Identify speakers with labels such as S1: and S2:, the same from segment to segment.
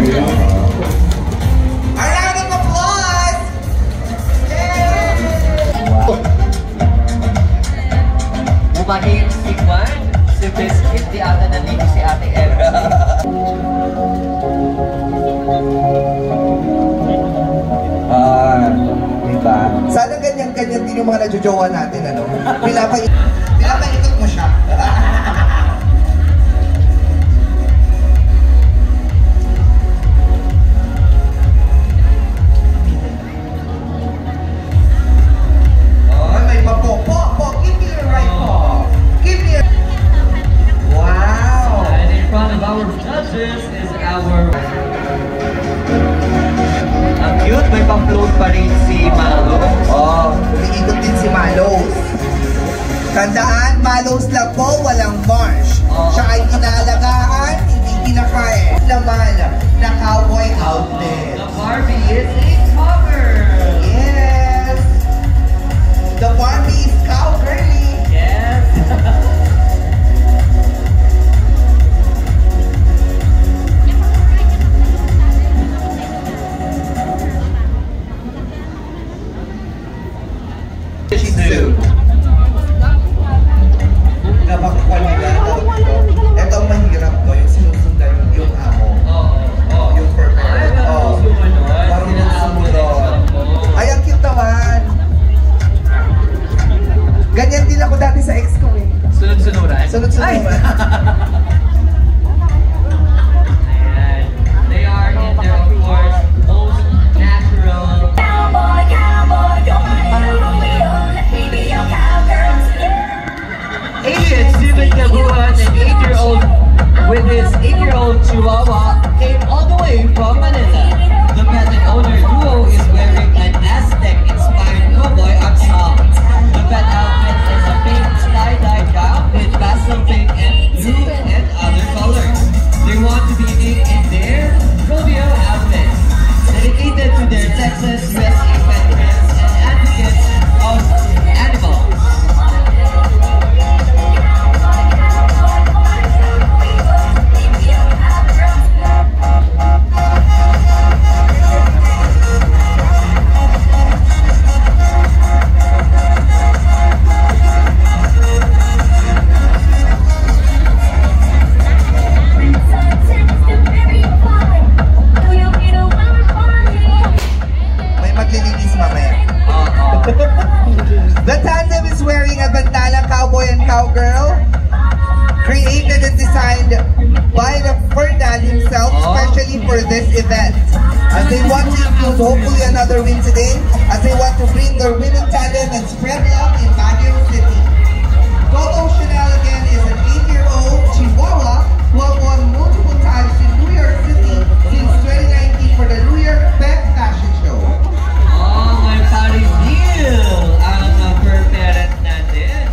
S1: A round of applause!
S2: Bumahing si Juan, si Biscuit, di ata nalini si Ate Edna.
S1: Diba? Sana ganyan-ganyan din yung mga nadjojowa natin, ano? Pinapaitot mo siya.
S2: This is our... Ang cute, may pa-float pa rin si Malos.
S1: Oh, umiikot din si Malos. Tandaan, Malos lang po, walang marsh. Siya ay inaalagaan, hindi kinakain. Naman na cowboy outfit.
S2: The Barbie is a cover.
S1: Yes. The Barbie is cowgirly.
S2: Yes.
S1: Ito ang mahirap ko, yung sinusundan yung amo. Yung perfect. Parang sinusunod. Ay, ang cute naman. Ganyan din ako dati sa ex ko eh.
S2: Sunod-sunuran?
S1: Sunod-sunuran.
S2: They are in their, of course, most natural.
S3: Cowboy, cowboy, baby, your cowgirls.
S2: Adrian Steven Gabuan, an 8-year-old with his 8-year-old Chihuahua, came all the way from Manila. The pet and owner duo is wearing an Aztec-inspired cowboy ensemble. The pet outfit is a pink tie-dye gown with pastel pink and blue and other colors. They want to be unique in their rodeo outfits, dedicated to their Texas USA pet friends and advocates of animals.
S1: The tandem is wearing a bandana cowboy and cowgirl, created and designed by the Ferdinand himself, especially for this event. As they want to include hopefully another win today, as they want to bring their winning tandem and spread love in Baguio City. Toto Chanel again is an 8-year-old Chihuahua who have won multiple times in New York City since 2019 for the New York Pet Fashion Show.
S2: Oh, my Paris deal! Ang per-parent natin.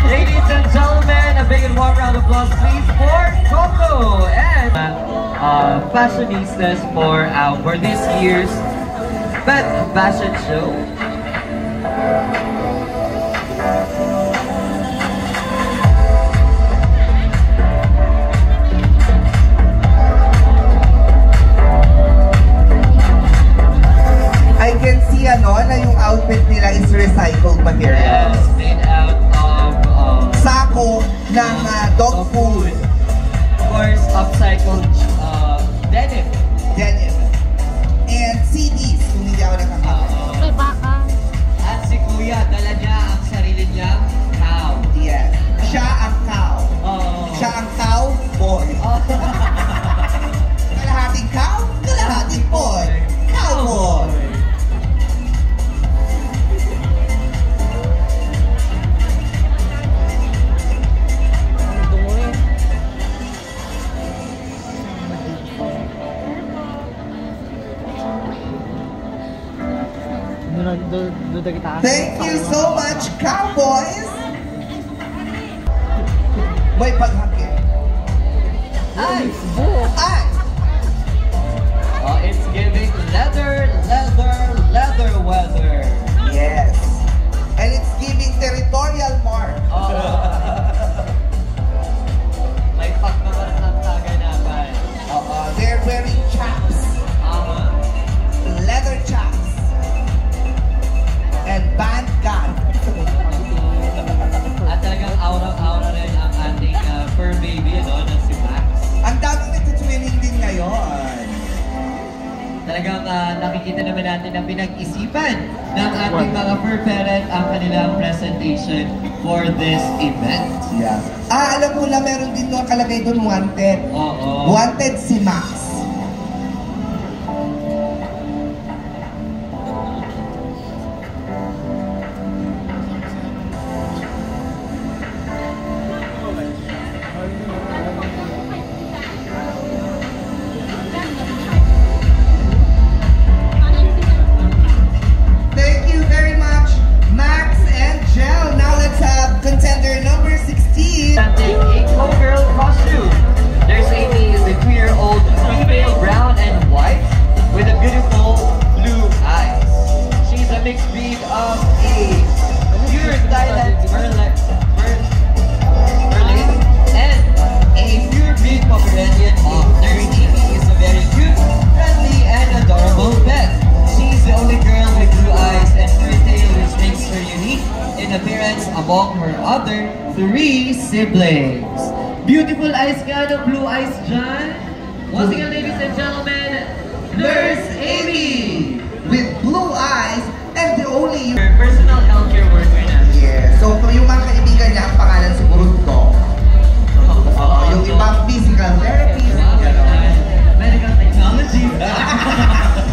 S2: Ladies and gentlemen, a big and warm round of applause please for Coco and fashionistas for this year's Pet Fashion Show.
S1: I can see na yung outfit nila is recycled material.
S2: Yes, made out of
S1: sako ng dog food.
S2: Of course, upcycled denim.
S1: Denim. And CDs, kung hindi ako nakakita.
S3: May baka.
S2: At si Kuya
S1: Thank you so much, Cowboys! May paghangin.
S2: Ice!
S1: Ice!
S2: Oh, it's giving leather, leather, leather weather.
S1: Yes. And it's giving territorial mark.
S2: Oh. May pagmamaras ng kaganapan.
S1: They're wearing chaps. Leather chaps. And band gun.
S2: At talagang aura-aura rin ang ating fur baby, no, na si Max.
S1: Ang daming nagtitwinning din ngayon.
S2: Talagang nakikita naman natin na pinag-isipan ng ating mga fur parent ang kanilang presentation for this event.
S1: Yeah. Alam mo na meron din doon kalagay doon wanted.
S2: Oo.
S1: Wanted si Max. Thank you very much, Max and Jel. Now let's have contender number 16.
S2: Presenting a co-girl costume. There's Amy, is a 2-year-old female, brown and white, with a beautiful blue eyes. She's a mixed breed of a pure Thailand Merlin and a pure breed Pomeranian of Nurse Amy is a very cute, friendly, and adorable pet. She's the only girl with blue eyes and fur tail, which makes her unique in appearance among her other 3 siblings. Beautiful eyes ka ng blue eyes dyan. Once again, ladies and gentlemen, Nurse Amy!
S1: With blue eyes and the only...
S2: Her personal healthcare worker na.
S1: Yeah. So yung mga kaibigan niya, ang pangalan siguro to. Yung ibang physical therapist,
S2: Medical technology.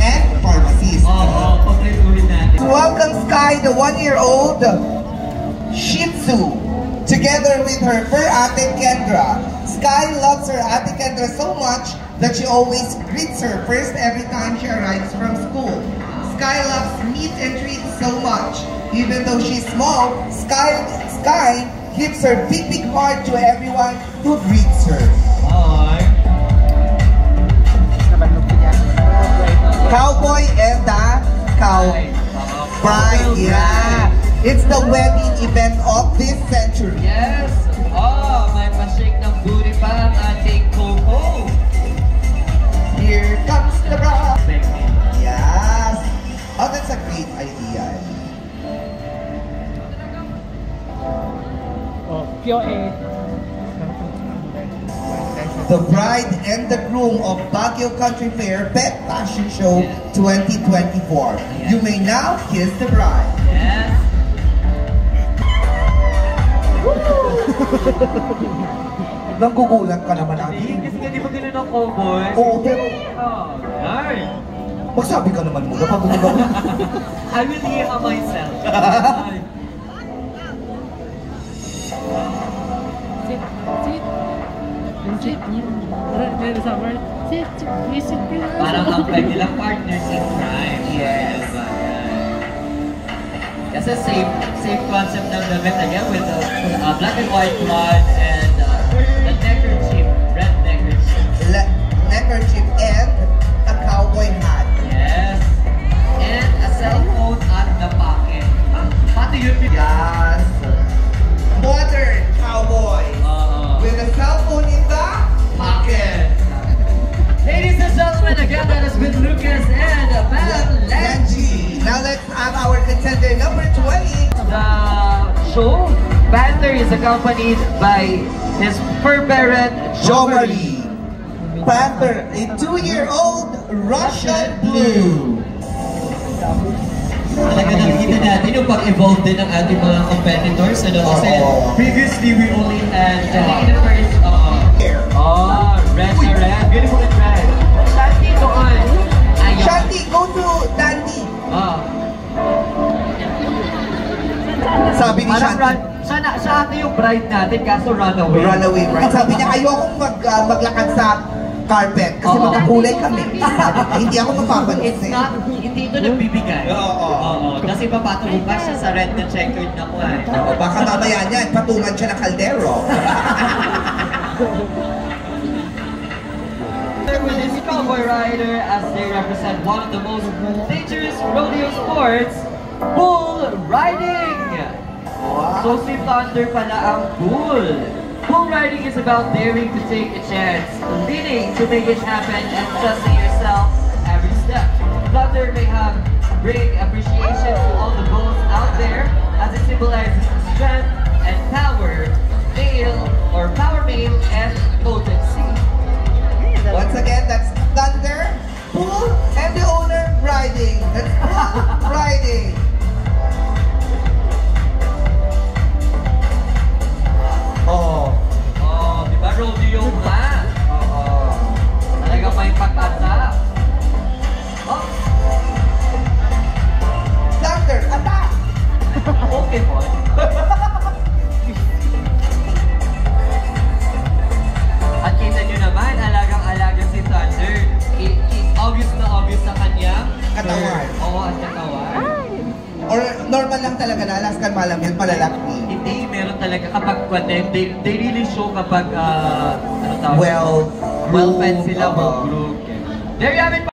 S1: and pharmacist.
S2: Oo, paglituhin natin.
S1: Welcome Sky, the 1-year-old Shih Tzu, together with her fur ate Kendra. Sky loves her ate Kendra so much that she always greets her first every time she arrives from school. Sky loves meat and treats so much. Even though she's small, Sky gives her big heart to everyone who greets her.
S2: Ay.
S1: Cowboy and the Cow Bride, yeah. It's the wedding event of this century.
S2: Yes. Oh, may pa-shake ng booty pa ang ating Coco.
S1: Here comes the bride.
S2: Sexy.
S1: Yes. Oh, that's a great idea. The bride and the groom of Baguio Country Fair Pet Fashion Show 2024. You may now kiss the bride.
S2: Yes.
S1: Nanggugulat ka naman natin.
S2: Kasi nga di ba ganun ang cowboy?
S1: Oo, pero
S2: Oh, ay.
S1: magsabi ka naman muna pag umugaw.
S2: I will hear myself. Ay. Parang ang pwede nilang partners in crime.
S1: Yes.
S2: Diba? Yan. Kasi safe concept ng damit again with the black and white one and the neckerchief, red neckerchief.
S1: Neckerchief and a cowboy hat.
S2: Yes. And a cell phone at the pocket. Pati yun.
S1: Yes. Modern cowboy. With a cell phone in the pocket.
S2: Ladies and gentlemen, again, that has been Lucas and Pam Lanchi.
S1: Now let's have our contender number 20.
S2: The show, Panther is accompanied by his fur parent,
S1: Jomari. Panther, a 2-year-old Russian Blue.
S2: Talaga nakikita natin yung pag-evolve din ng ating mga competitors. Ano? Kasi previously, we only had the first,
S1: Here.
S2: red na red. Beautiful and red. Shanti doon. Ayaw.
S1: Shanti, go to Dandy. Sabi ni
S2: Parang
S1: Shanti.
S2: siya ate yung bride natin, kaso runaway.
S1: Runaway bride. Sabi niya, ayokong maglakad sa carpet kasi
S2: Oo.
S1: magkakulay kami. Hindi ako
S2: It's
S1: mapapansin.
S2: not, hindi ito nagbibigay.
S1: Oo.
S2: Oo. Kasi papatong pa siya sa red na checkered na kuwan.
S1: Oo, baka mamaya niyan, patungan siya ng kaldero.
S2: With this cowboy rider as they represent one of the most dangerous rodeo sports, bull riding! So si Thunder pala ang bull. Bull riding is about daring to take a chance, leading to make it happen and trusting yourself every step. Thunder may have great appreciation to all the bulls out there as it symbolizes strength and power, male and potency.
S1: Once again, that's Thunder, Bull, and the owner riding. That's Bull riding. Oh.
S2: Oh, di ba rodeo nga? Oo. Talagang may pag-asa. Oh,
S1: Thunder, attack!
S2: okay po. At kita nyo naman, alagang-alaga si Thunder. Obvious na obvious sa kanya.
S1: Katawan.
S2: Oo, at katawan.
S1: Or normal lang talaga na Alaskan Malamute, malalaki.
S2: Hindi, meron talaga kapag they really show kapag, ano tawag?
S1: Well
S2: Well-fed sila,
S1: groomed,
S2: well-groomed. There you have it.